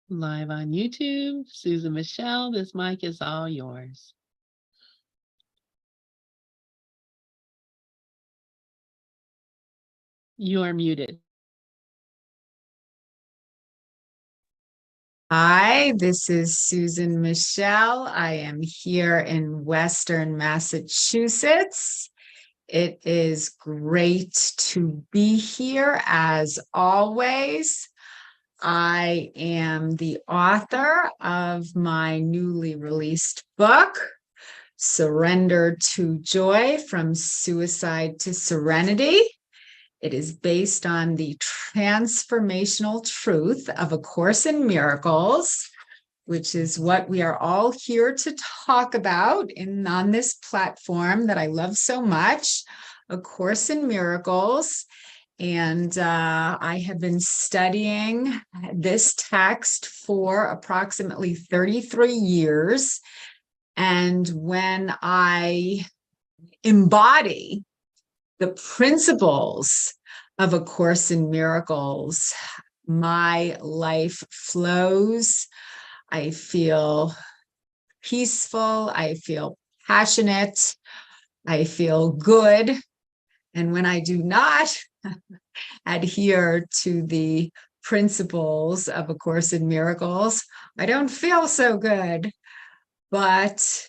Live on YouTube, Susan Michel, this mic is all yours. You are muted. Hi, this is Susan Michel. I am here in Western Massachusetts. It is great to be here as always. I am the author of my newly released book, Surrender to Joy: From Suicide to Serenity. It is based on the transformational truth of A Course in Miracles, which is what we are all here to talk about on this platform that I love so much, A Course in Miracles. And I have been studying this text for approximately 33 years. And when I embody the principles of A Course in Miracles, my life flows. I feel peaceful. I feel passionate. I feel good. And when I do not adhere to the principles of A Course in Miracles, I don't feel so good. But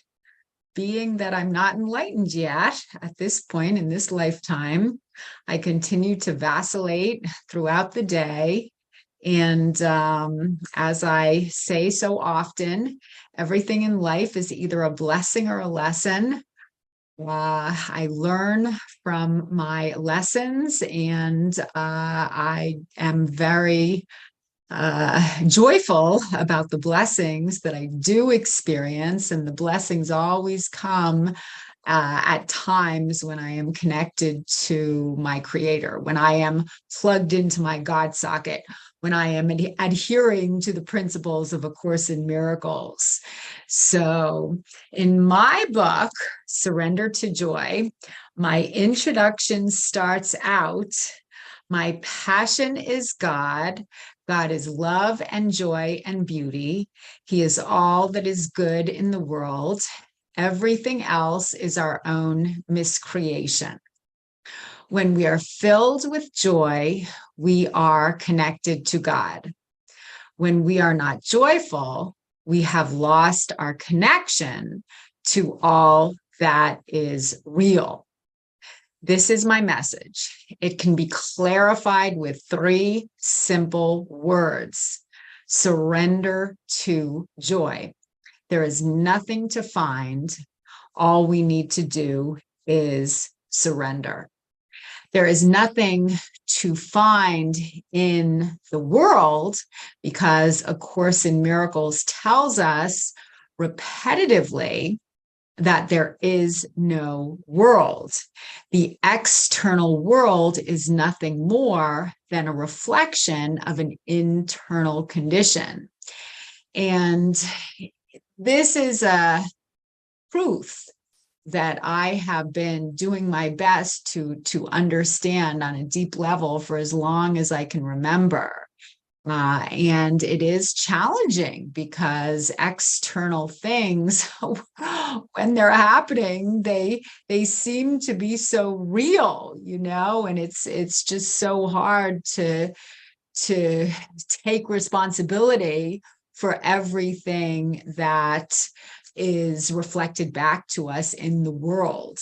being that I'm not enlightened yet at this point in this lifetime, I continue to vacillate throughout the day. And as I say so often, everything in life is either a blessing or a lesson. I learn from my lessons, and I am very joyful about the blessings that I do experience, and the blessings always come at times when I am connected to my Creator, when I am plugged into my God socket, when I am adhering to the principles of A Course in Miracles. So in my book, Surrender to Joy, my introduction starts out, my passion is God. God is love and joy and beauty. He is all that is good in the world. Everything else is our own miscreation. When we are filled with joy, we are connected to God. When we are not joyful, we have lost our connection to all that is real. This is my message. It can be clarified with 3 simple words: surrender to joy. There is nothing to find. All we need to do is surrender. There is nothing to find in the world, because A Course in Miracles tells us repetitively that there is no world. The external world is nothing more than a reflection of an internal condition. And this is a truth that I have been doing my best to understand on a deep level for as long as I can remember. And it is challenging because external things, when they're happening, they seem to be so real, and it's just so hard to take responsibility for everything that is reflected back to us in the world.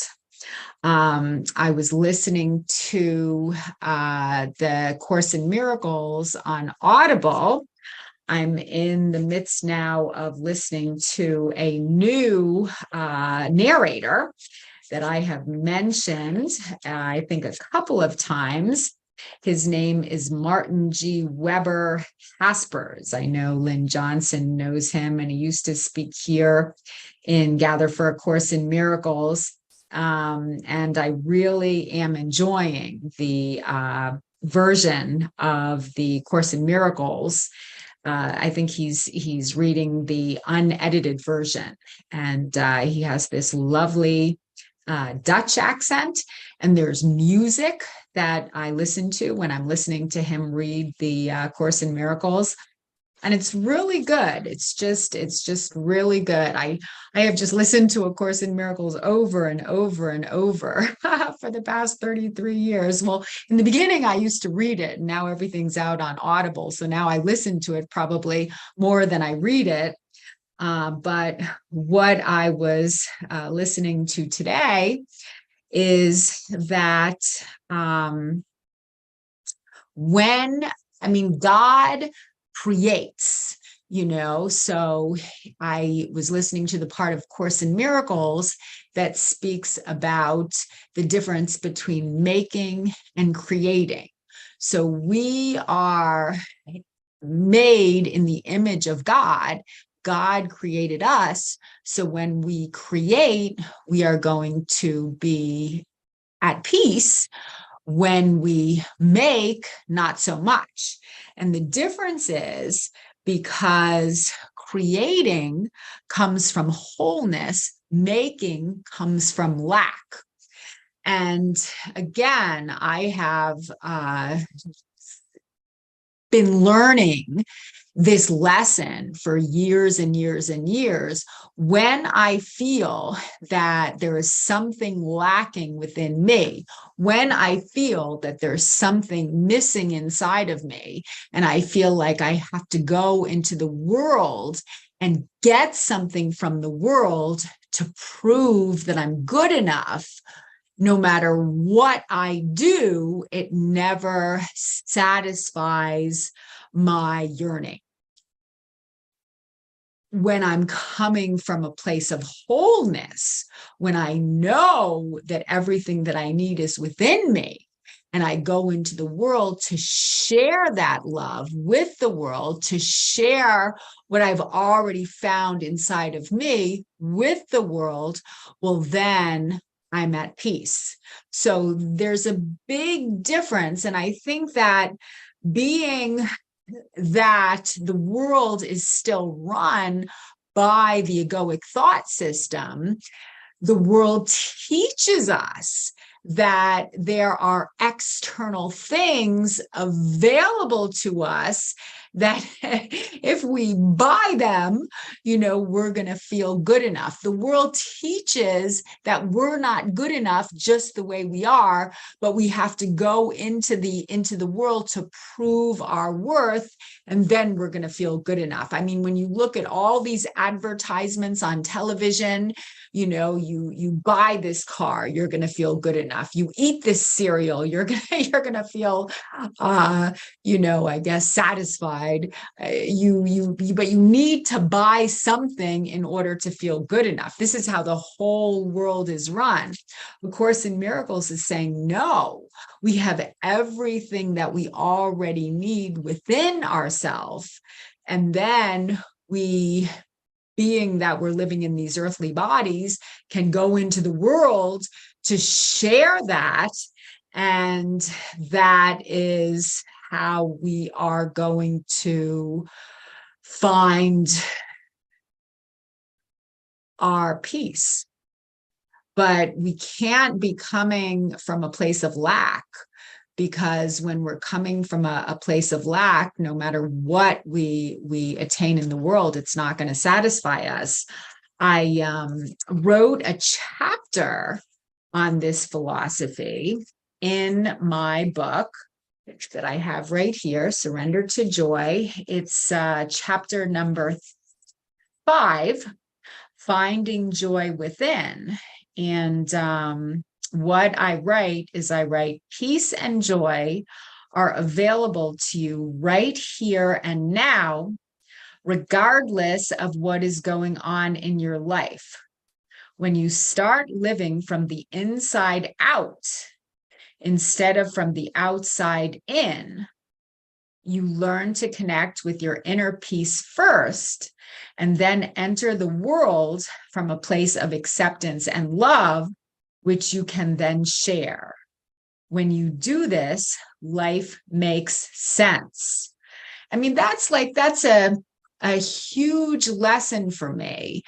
I was listening to the Course in Miracles on Audible. I'm in the midst now of listening to a new narrator that I have mentioned, I think, a couple of times. His name is Martin G. Weber Haspers. I know Lynn Johnson knows him, and he used to speak here in Gather for A Course in Miracles. And I really am enjoying the version of the Course in Miracles. I think he's reading the unedited version, and he has this lovely Dutch accent, and there's music that I listen to when I'm listening to him read the Course in Miracles. And it's really good. It's just really good. I have just listened to A Course in Miracles over and over and over for the past 33 years. Well, in the beginning, I used to read it, and now everything's out on Audible. So now I listen to it probably more than I read it. But what I was listening to today is that when, I mean, God creates, so I was listening to the part of Course in Miracles that speaks about the difference between making and creating. So we are made in the image of God. God created us. So when we create, we are going to be at peace. When we make, not so much. And the difference is because creating comes from wholeness, making comes from lack. And again, I have been learning this lesson for years and years and years. When I feel that there is something lacking within me, when I feel that there's something missing inside of me, and I feel like I have to go into the world and get something from the world to prove that I'm good enough, no matter what I do, it never satisfies my yearning. When I'm coming from a place of wholeness, when I know that everything that I need is within me, and I go into the world to share that love with the world, to share what I've already found inside of me with the world, well, then I'm at peace. So there's a big difference. And I think that being that the world is still run by the egoic thought system, the world teaches us that there are external things available to us that if we buy them, we're going to feel good enough. The world teaches that we're not good enough just the way we are, but we have to go into the world to prove our worth, and then we're going to feel good enough. I mean, when you look at all these advertisements on television, you buy this car, you're going to feel good enough. You eat this cereal, you're going to feel, I guess, satisfied. But you need to buy something in order to feel good enough. This is how the whole world is run. A Course in Miracles is saying, no, we have everything that we already need within ourselves. And then we, being that we're living in these earthly bodies, can go into the world to share that. And that is how we are going to find our peace. But we can't be coming from a place of lack, because when we're coming from a place of lack, no matter what we attain in the world, it's not going to satisfy us. I wrote a chapter on this philosophy in my book that I have right here, Surrender to Joy. It's chapter number 5, Finding Joy Within. And what I write is peace and joy are available to you right here and now, regardless of what is going on in your life. When you start living from the inside out instead of from the outside in, you learn to connect with your inner peace first, and then enter the world from a place of acceptance and love, which you can then share. When you do this, life makes sense. I mean, that's a huge lesson for me.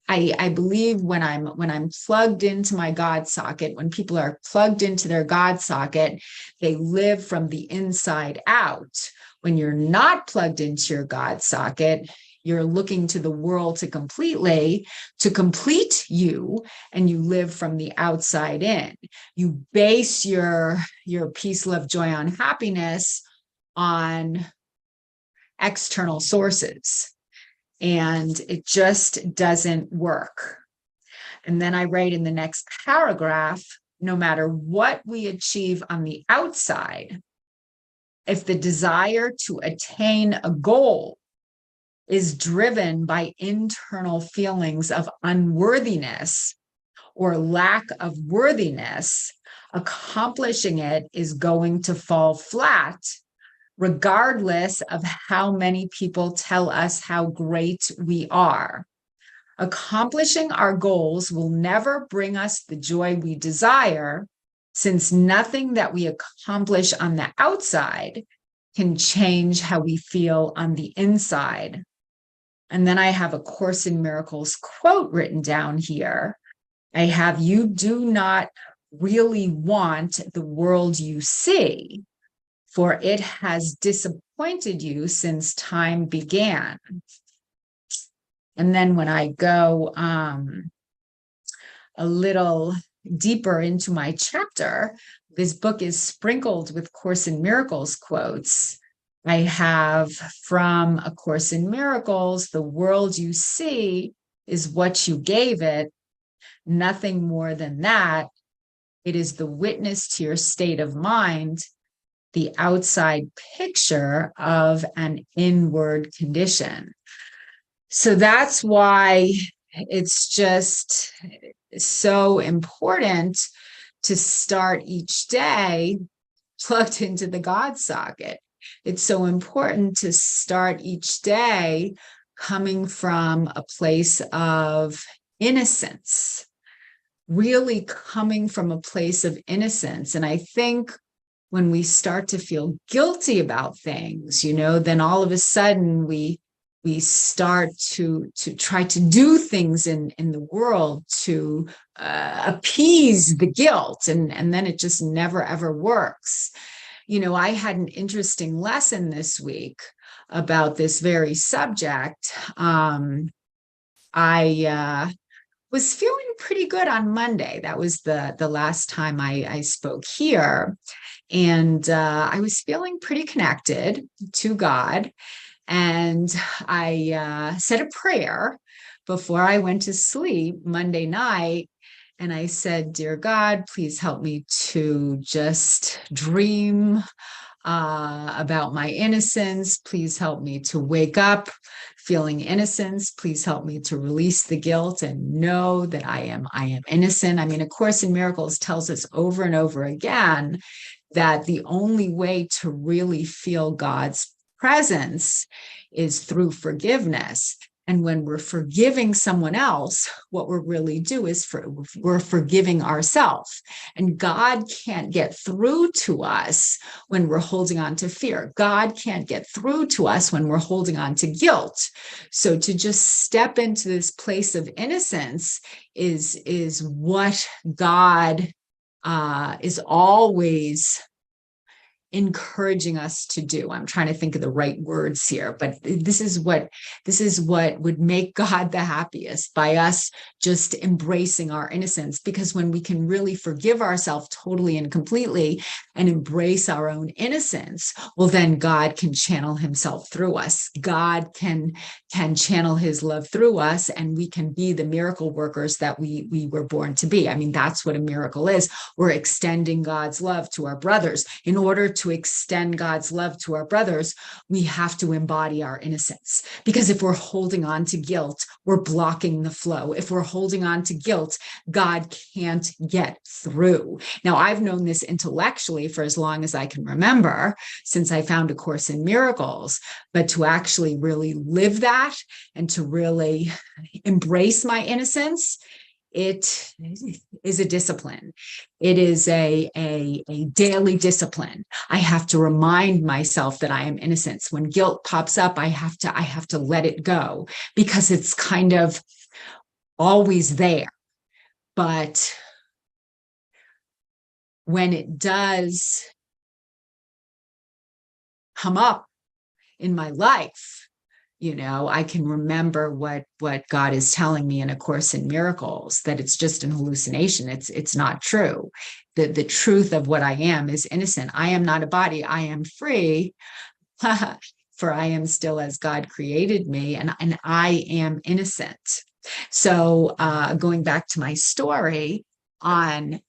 I believe when I'm plugged into my God socket, when people are plugged into their God socket, they live from the inside out. When you're not plugged into your God socket, you're looking to the world to complete you, and you live from the outside in. You base your peace, love, joy, on happiness on external sources, and it just doesn't work. And then I write in the next paragraph, no matter what we achieve on the outside, if the desire to attain a goal is driven by internal feelings of unworthiness or lack of worthiness, accomplishing it is going to fall flat, regardless of how many people tell us how great we are. Accomplishing our goals will never bring us the joy we desire, since nothing that we accomplish on the outside can change how we feel on the inside. And then I have a Course in Miracles quote written down here. I have, you do not really want the world you see, for it has disappointed you since time began. And then when I go a little deeper into my chapter, this book is sprinkled with Course in Miracles quotes. I have from A Course in Miracles, the world you see is what you gave it, nothing more than that. It is the witness to your state of mind, the outside picture of an inward condition. So that's why it's just so important to start each day plugged into the God socket. It's so important to start each day coming from a place of innocence, really coming from a place of innocence. And I think when we start to feel guilty about things, then all of a sudden we start to try to do things in the world to appease the guilt, and then it just never ever works. I had an interesting lesson this week about this very subject. I was feeling pretty good on Monday. That was the last time I spoke here, and I was feeling pretty connected to God. And I said a prayer before I went to sleep Monday night. And I said, "Dear God, please help me to just dream about my innocence. Please help me to wake up feeling innocence. Please help me to release the guilt and know that I am innocent." I mean, A Course in Miracles tells us over and over again that the only way to really feel God's presence is through forgiveness. And when we're forgiving someone else, what we're really doing is we're forgiving ourselves. And God can't get through to us when we're holding on to fear. God can't get through to us when we're holding on to guilt. So to just step into this place of innocence is what God is always encouraging us to do. I'm trying to think of the right words here, but this is what would make God the happiest, by us just embracing our innocence. Because when we can really forgive ourselves totally and completely and embrace our own innocence, well, then God can channel himself through us. God can channel his love through us, and we can be the miracle workers that we were born to be. I mean, that's what a miracle is. We're extending God's love to our brothers. In order to extend God's love to our brothers, we have to embody our innocence. Because if we're holding on to guilt, we're blocking the flow. If we're holding on to guilt, God can't get through. Now, I've known this intellectually for as long as I can remember, since I found A Course in Miracles, but to actually really live that and to really embrace my innocence, it is a discipline. It is a daily discipline. I have to remind myself that I am innocent. When guilt pops up, I have to let it go, because it's kind of always there. But when it does come up in my life. I can remember what God is telling me in A Course in Miracles, that it's just an hallucination. It's not true. The truth of what I am is innocent. I am not a body. I am free. For I am still as God created me, and I am innocent. So going back to my story, on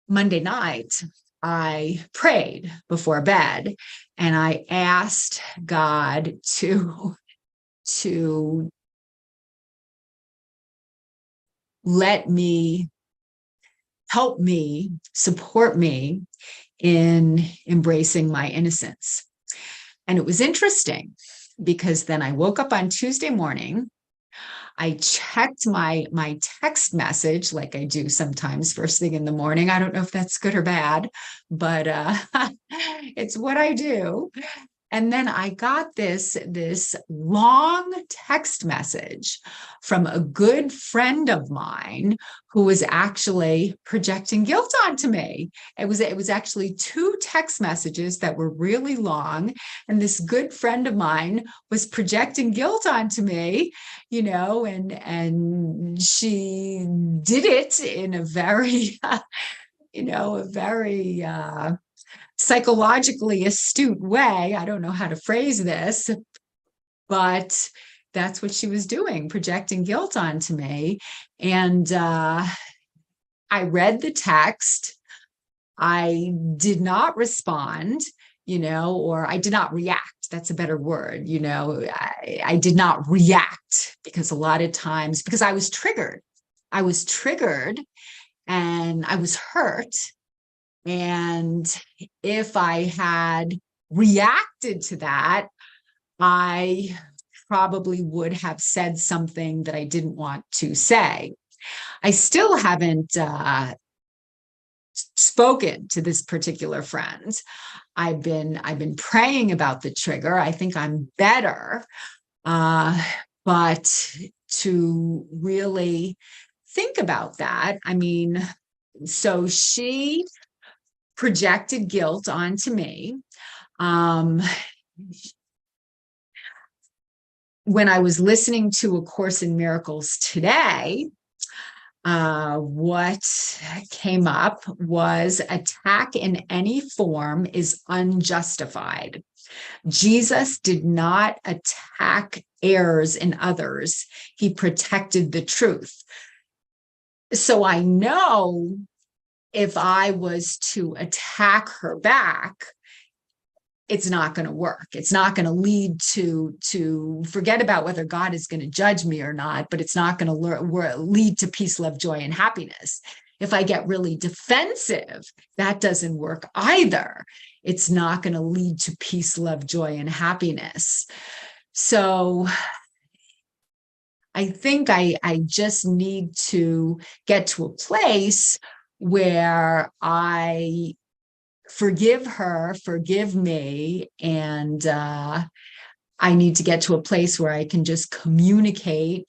Monday night, I prayed before bed, and I asked God to let me, help me, support me in embracing my innocence. And it was interesting because then I woke up on Tuesday morning. I checked my text message like I do sometimes first thing in the morning. I don't know if that's good or bad, but it's what I do. And then I got this long text message from a good friend of mine who was actually projecting guilt onto me. It was actually 2 text messages that were really long, and this good friend of mine was projecting guilt onto me, and she did it in a very, a very psychologically astute way. I don't know how to phrase this, but that's what she was doing, projecting guilt onto me. And I read the text. I did not respond, or I did not react. That's a better word. I did not react because a lot of times, because I was triggered and I was hurt. And if I had reacted to that, I probably would have said something that I didn't want to say. I still haven't spoken to this particular friend. I've been praying about the trigger. I think I'm better, but to really think about that, so she projected guilt onto me. When I was listening to A Course in Miracles today, what came up was attack in any form is unjustified. Jesus did not attack errors in others. He protected the truth. So I know if I was to attack her back, it's not going to work. It's not going to lead to forget about whether God is going to judge me or not, but it's not going to lead to peace, love, joy, and happiness. If I get really defensive, that doesn't work either. It's not going to lead to peace, love, joy, and happiness. So I think I just need to get to a place where I forgive her, forgive me, and I need to get to a place where I can just communicate,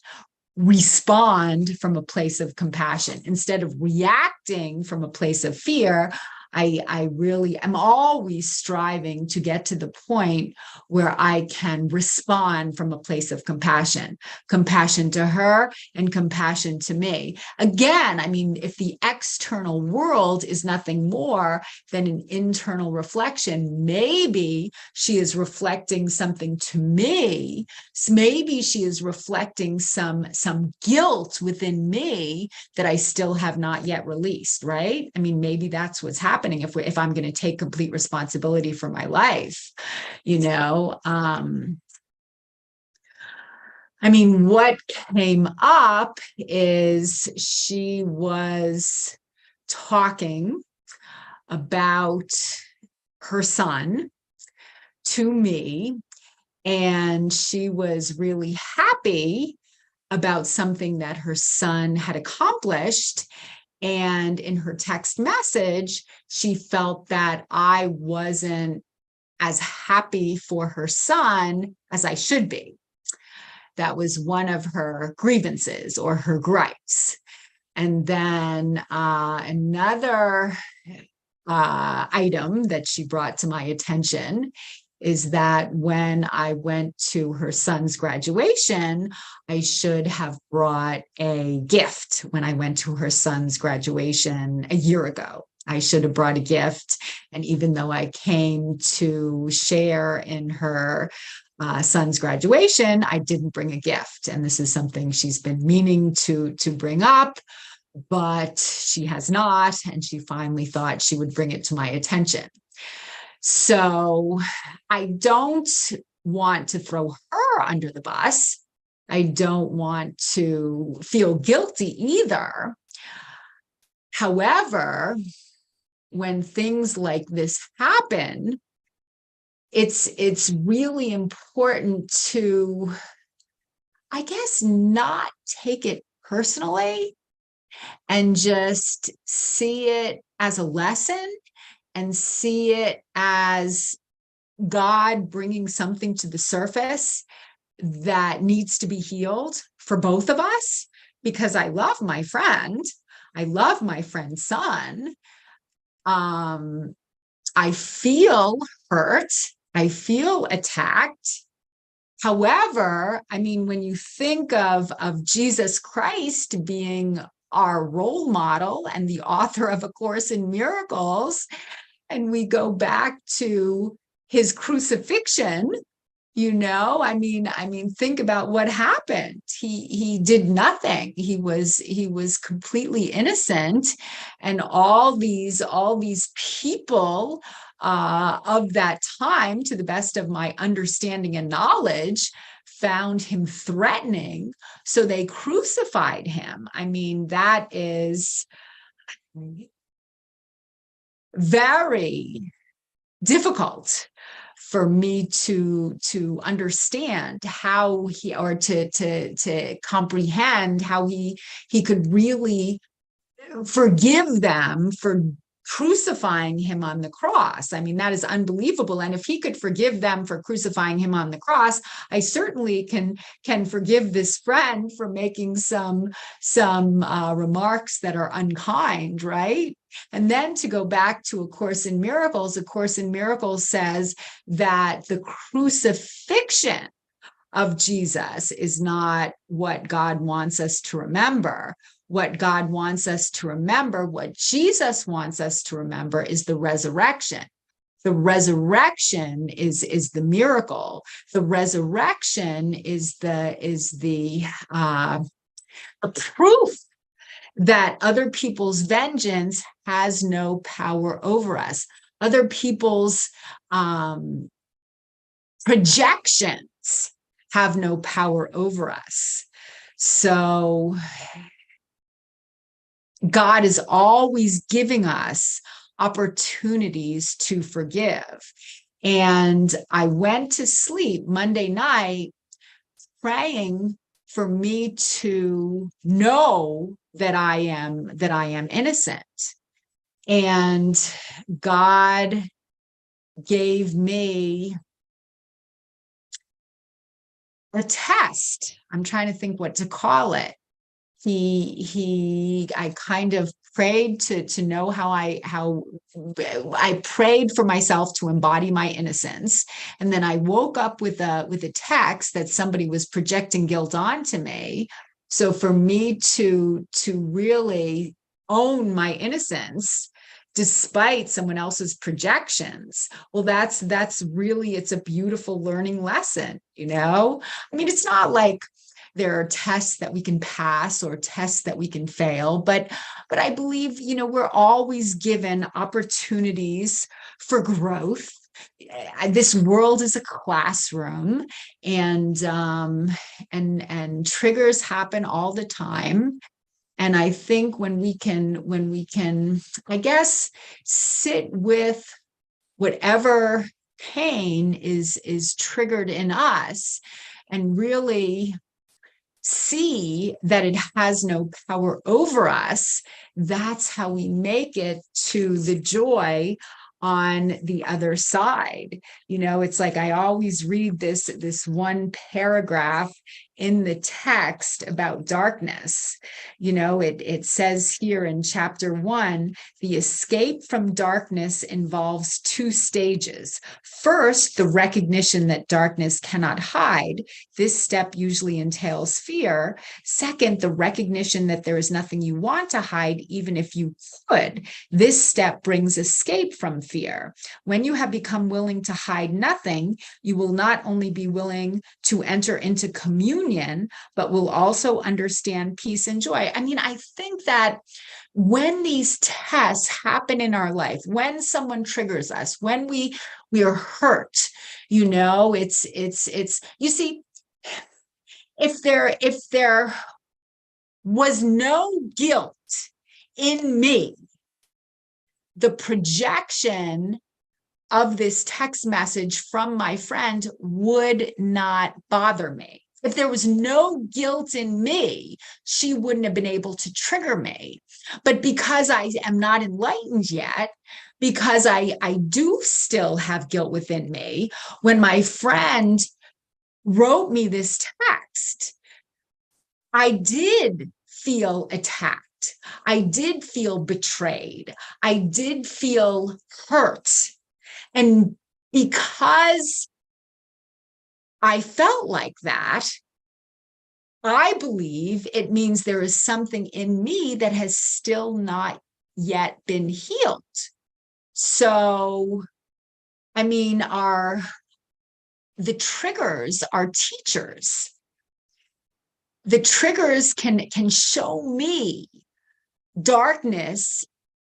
respond from a place of compassion instead of reacting from a place of fear. I really am always striving to get to the point where I can respond from a place of compassion to her and compassion to me. Again, if the external world is nothing more than an internal reflection, maybe she is reflecting something to me. Maybe she is reflecting some guilt within me that I still have not yet released, right? Maybe that's what's happening if I'm going to take complete responsibility for my life, what came up is she was talking about her son to me, and she was really happy about something that her son had accomplished. And in her text message, she felt that I wasn't as happy for her son as I should be. That was one of her grievances or her gripes. And then another item that she brought to my attention is that when I went to her son's graduation, I should have brought a gift when I went to her son's graduation a year ago. I should have brought a gift. And even though I came to share in her son's graduation, I didn't bring a gift. And this is something she's been meaning to bring up, but she has not. And she finally thought she would bring it to my attention. So I don't want to throw her under the bus. I don't want to feel guilty either. However, when things like this happen, it's really important to, I guess, not take it personally and just see it as a lesson and see it as God bringing something to the surface that needs to be healed for both of us, because I love my friend. I love my friend's son. I feel hurt. I feel attacked. However, I mean, when you think of Jesus Christ being our role model and the author of A Course in Miracles, and we go back to his crucifixion, I mean, think about what happened. He did nothing. He was completely innocent, and all these people of that time, to the best of my understanding and knowledge, found him threatening, so they crucified him. I mean, that is very difficult for me to understand how he, or to comprehend how he could really forgive them for crucifying him on the cross. I mean, that is unbelievable. And if he could forgive them for crucifying him on the cross, I certainly can forgive this friend for making some remarks that are unkind, right? And then to go back to A Course in Miracles, A Course in Miracles says that the crucifixion of Jesus is not what God wants us to remember. What God wants us to remember, what Jesus wants us to remember, is the resurrection. The resurrection is the miracle. The resurrection is the proof that other people's vengeance has no power over us. Other people's projections have no power over us. So God is always giving us opportunities to forgive. And I went to sleep Monday night praying for me to know that I am innocent. And God gave me a test. I'm trying to think what to call it. I kind of prayed to know how I prayed for myself to embody my innocence. And then I woke up with a text that somebody was projecting guilt onto me. So for me to really own my innocence despite someone else's projections, well, that's really, it's a beautiful learning lesson. I mean, it's not like there are tests that we can pass or tests that we can fail, but I believe, we're always given opportunities for growth. This world is a classroom, and triggers happen all the time. And I think when we can, I guess, sit with whatever pain is triggered in us and really see that it has no power over us, that's how we make it to the joy on the other side. It's like I always read this one paragraph in the text about darkness. It says here in chapter 1, the escape from darkness involves 2 stages. First, the recognition that darkness cannot hide. This step usually entails fear. Second, the recognition that there is nothing you want to hide, even if you could. This step brings escape from fear. When you have become willing to hide nothing, you will not only be willing to enter into communion, but will also understand peace and joy. I mean, I think that when these tests happen in our life, when someone triggers us, when we are hurt, it's you see, if there was no guilt in me, the projection of this text message from my friend would not bother me. If there was no guilt in me, she wouldn't have been able to trigger me. But because I am not enlightened yet, because I do still have guilt within me, when my friend wrote me this text, I did feel attacked. I did feel betrayed. I did feel hurt. And because I felt like that, I believe it means there is something in me that has still not yet been healed. So, I mean, the triggers are teachers. The triggers can show me darkness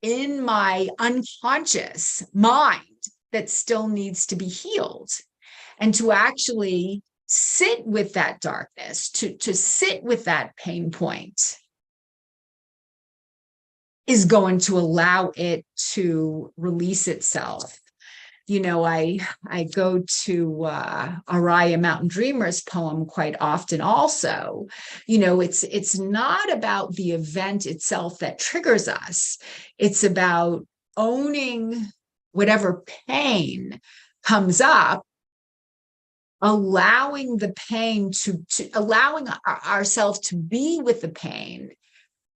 in my unconscious mind that still needs to be healed, and to actually sit with that darkness, to sit with that pain point, is going to allow it to release itself. I go to Araya Mountain Dreamer's poem quite often also. It's not about the event itself that triggers us. It's about owning whatever pain comes up, allowing the pain to allowing ourselves to be with the pain,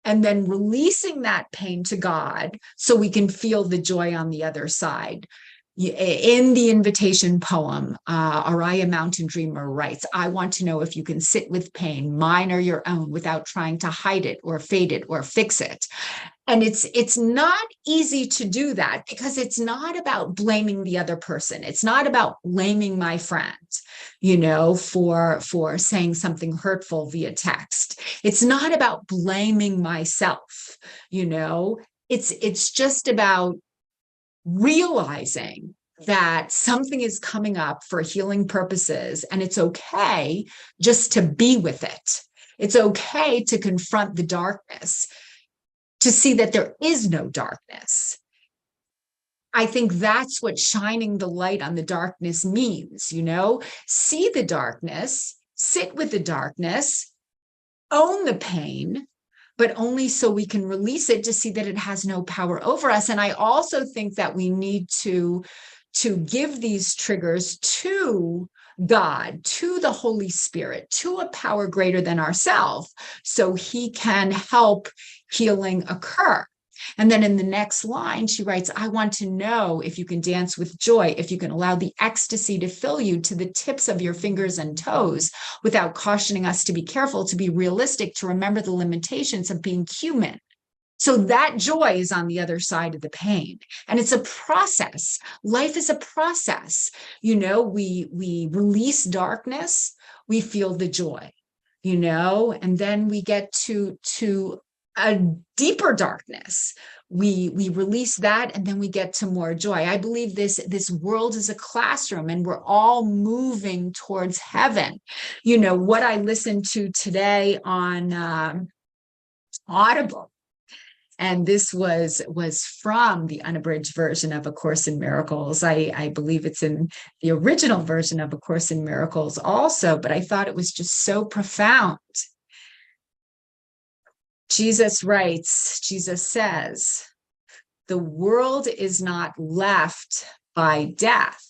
and then releasing that pain to God so we can feel the joy on the other side. In the invitation poem, Araya Mountain Dreamer writes, I want to know if you can sit with pain, mine or your own, without trying to hide it or fade it or fix it. And it's not easy to do that, because it's not about blaming the other person. It's not about blaming my friend, for saying something hurtful via text. It's not about blaming myself, it's just about realizing that something is coming up for healing purposes, and it's okay just to be with it. It's okay to confront the darkness, to see that there is no darkness. I think that's what shining the light on the darkness means, see the darkness, sit with the darkness, own the pain, but only so we can release it, to see that it has no power over us. And I also think that we need to give these triggers to God, to the Holy Spirit, to a power greater than ourselves, so he can help healing occur. And then in the next line, she writes, I want to know if you can dance with joy, if you can allow the ecstasy to fill you to the tips of your fingers and toes, without cautioning us to be careful, to be realistic, to remember the limitations of being human. So that joy is on the other side of the pain. And it's a process. Life is a process. We release darkness, we feel the joy, and then we get to a deeper darkness. We release that, and then we get to more joy. I believe this world is a classroom, and we're all moving towards heaven. What I listened to today on Audible, and this was from the unabridged version of A Course in Miracles. I believe it's in the original version of A Course in Miracles also, but I thought it was just so profound. Jesus says, the world is not left by death,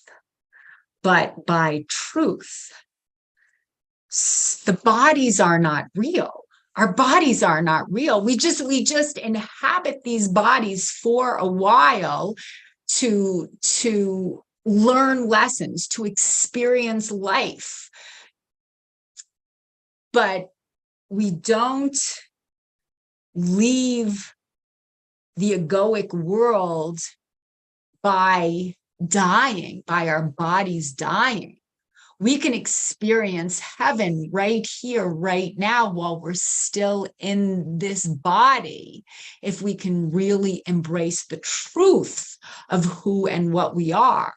but by truth. The bodies are not real. Our bodies are not real. We just inhabit these bodies for a while to learn lessons, to experience life. But we don't leave the egoic world by dying, by our bodies dying. We can experience heaven right here, right now, while we're still in this body, if we can really embrace the truth of who and what we are.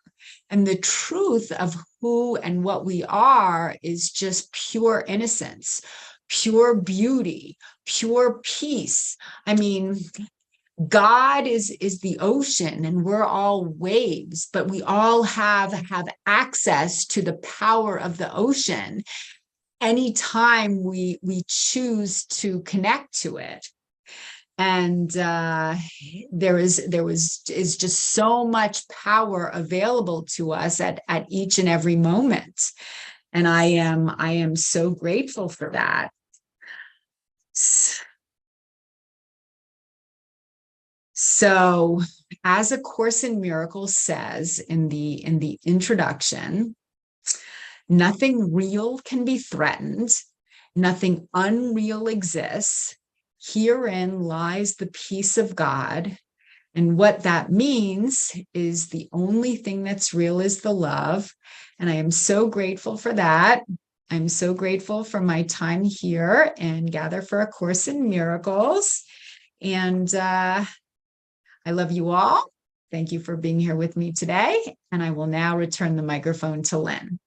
And the truth of who and what we are is just pure innocence, pure beauty, pure peace. I mean, God is the ocean and we're all waves, but we all have access to the power of the ocean anytime we choose to connect to it. And there is just so much power available to us at each and every moment. And I am so grateful for that. So, as A Course in Miracles says in the introduction, nothing real can be threatened, nothing unreal exists. Herein lies the peace of God. And what that means is the only thing that's real is the love. And I am so grateful for that. I'm so grateful for my time here and Gather for A Course in Miracles. And I love you all. Thank you for being here with me today. And I will now return the microphone to Lynn.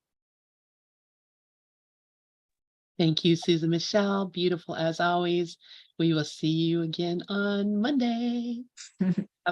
Thank you, Susan Michel. Beautiful as always. We will see you again on Monday.